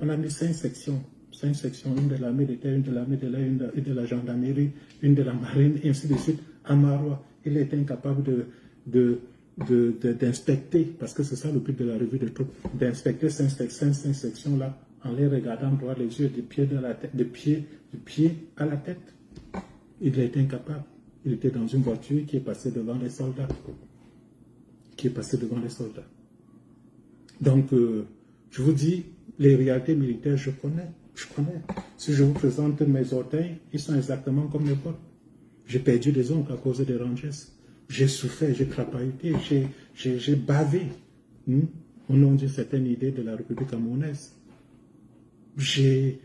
On a mis 5 sections. 5 sections, une de l'armée de terre, une de l'armée de l'air, une de la gendarmerie, une de la marine, et ainsi de suite. À Marois, il était incapable d'inspecter, parce que c'est ça le but de la revue de troupes, d'inspecter 5 sections là, en les regardant droit les yeux, du pied à la tête. Il était incapable. Il était dans une voiture qui est passée devant les soldats. Donc, je vous dis, les réalités militaires, je connais. Si je vous présente mes orteils, ils sont exactement comme les vôtres. J'ai perdu des ongles à cause des rangers. J'ai souffert, j'ai crapahuté, j'ai bavé au nom d'une certaine idée de la République camerounaise. J'ai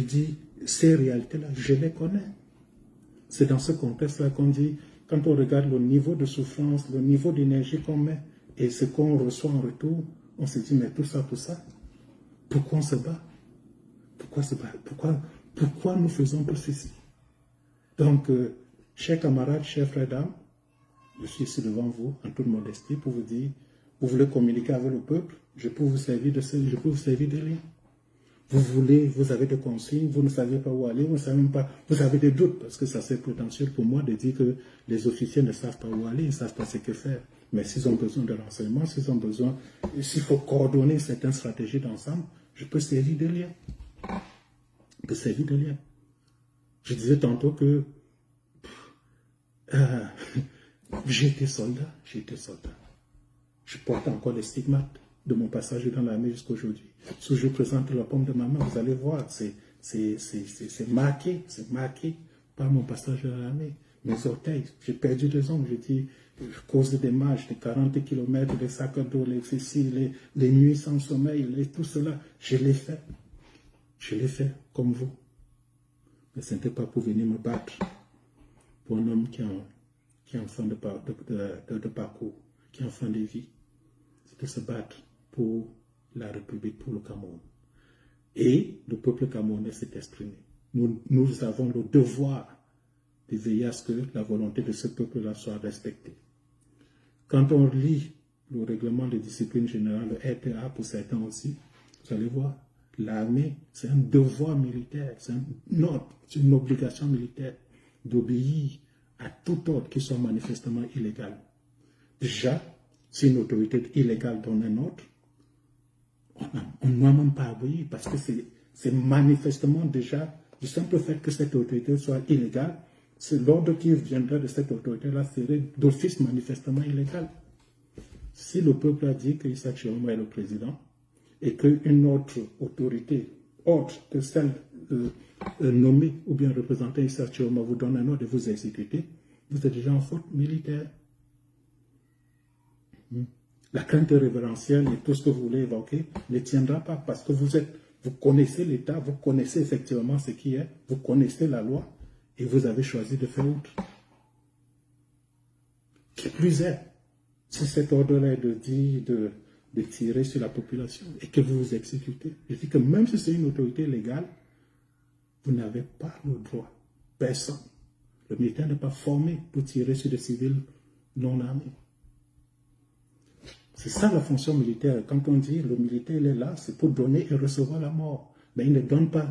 dit, ces réalités-là, je les connais. C'est dans ce contexte-là qu'on dit, quand on regarde le niveau de souffrance, le niveau d'énergie qu'on met et ce qu'on reçoit en retour, on se dit, mais tout ça, pourquoi on se bat? Pourquoi se bat? Pourquoi nous faisons tout ceci? Donc, chers camarades, chers frères d'âme, je suis ici devant vous, en toute modestie, pour vous dire, vous voulez communiquer avec le peuple, je peux vous servir de des liens. Vous avez des consignes, vous ne savez pas où aller, vous ne savez même pas, vous avez des doutes, parce que ça c'est potentiel pour moi de dire que les officiers ne savent pas où aller, ils ne savent pas ce que faire. Mais s'ils ont besoin de renseignements, s'il faut coordonner certaines stratégies d'ensemble, je peux servir de lien. Je disais tantôt que j'ai été soldat. Je porte encore les stigmates de mon passage dans l'armée jusqu'à aujourd'hui. Si je présente la paume de ma main, vous allez voir, c'est marqué par mon passage dans l'armée. Mes orteils, j'ai perdu des ongles, j'ai dit, cause des marches de 40 km, des sacs d'eau, les nuits sans sommeil, tout cela, je l'ai fait. Je l'ai fait comme vous. Mais ce n'était pas pour venir me battre pour un homme qui est en fin de parcours, qui est en fin de vie. C'était se battre pour la République, pour le Cameroun. Et le peuple camerounais s'est exprimé. Nous avons le devoir de veiller à ce que la volonté de ce peuple-là soit respectée. Quand on lit le règlement de discipline générale, le RTA pour certains aussi, vous allez voir, l'armée, c'est un devoir militaire, c'est une obligation militaire d'obéir à tout ordre qui soit manifestement illégal. Déjà, si une autorité illégale donne un ordre, on ne doit même pas obéir parce que c'est manifestement déjà, du simple fait que cette autorité soit illégale, c'est l'ordre qui viendrait de cette autorité-là serait d'office manifestement illégal. Si le peuple a dit que Issa Tchiroma est le président et qu'une autre autorité, autre que celle nommée ou bien représentée Issa Tchiroma vous donne un ordre de vous exécuter, vous êtes déjà en faute militaire. La crainte révérentielle et tout ce que vous voulez évoquer ne tiendra pas parce que vous connaissez l'État, vous connaissez effectivement ce qui est, vous connaissez la loi et vous avez choisi de faire autre. Qui plus est, si cet ordre-là est de tirer sur la population et que vous vous exécutez, je dis que même si c'est une autorité légale, vous n'avez pas le droit. Personne. Le militaire n'est pas formé pour tirer sur des civils non armés. C'est ça la fonction militaire. Quand on dit le militaire il est là, c'est pour donner et recevoir la mort. Mais il ne donne pas.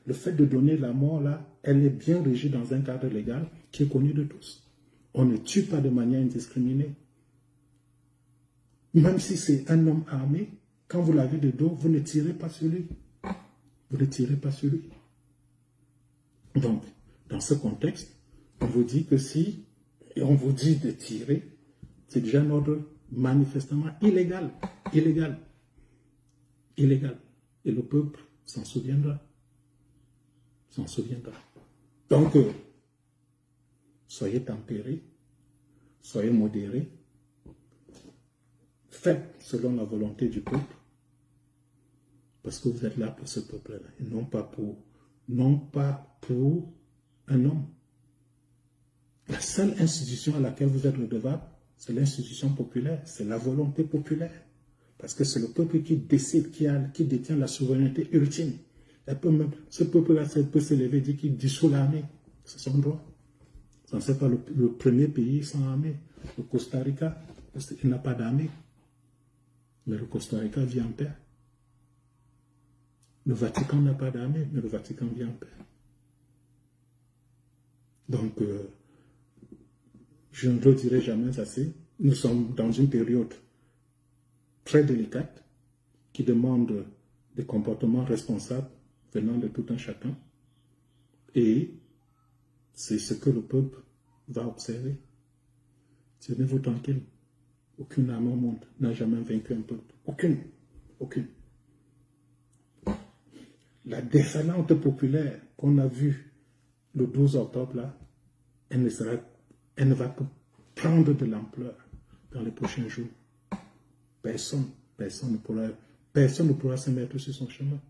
Le fait de donner la mort là, elle est bien régie dans un cadre légal qui est connu de tous. On ne tue pas de manière indiscriminée. Même si c'est un homme armé, quand vous l'avez de dos, vous ne tirez pas sur lui. Vous ne tirez pas sur lui. Donc, dans ce contexte, on vous dit que si on vous dit de tirer, c'est déjà un ordre manifestement illégal. Et le peuple s'en souviendra. Donc, soyez tempérés, soyez modérés, faites selon la volonté du peuple, parce que vous êtes là pour ce peuple-là, et non pas pour un homme. La seule institution à laquelle vous êtes redevable, c'est l'institution populaire, c'est la volonté populaire. Parce que c'est le peuple qui décide, qui détient la souveraineté ultime. Ce peuple-là peut se lever et dire qu'il dissout l'armée. C'est son droit. Ce n'est pas le premier pays sans armée. Le Costa Rica, il n'a pas d'armée. Mais le Costa Rica vit en paix. Le Vatican n'a pas d'armée, mais le Vatican vit en paix. Donc, je ne le dirai jamais assez. Nous sommes dans une période très délicate qui demande des comportements responsables venant de tout un chacun. Et c'est ce que le peuple va observer. Tenez-vous tranquille. Aucune armée au monde n'a jamais vaincu un peuple. Aucune. Aucune. La déferlante populaire qu'on a vue le 12 octobre, là, elle ne va que prendre de l'ampleur dans les prochains jours. Personne ne pourra se mettre sur son chemin.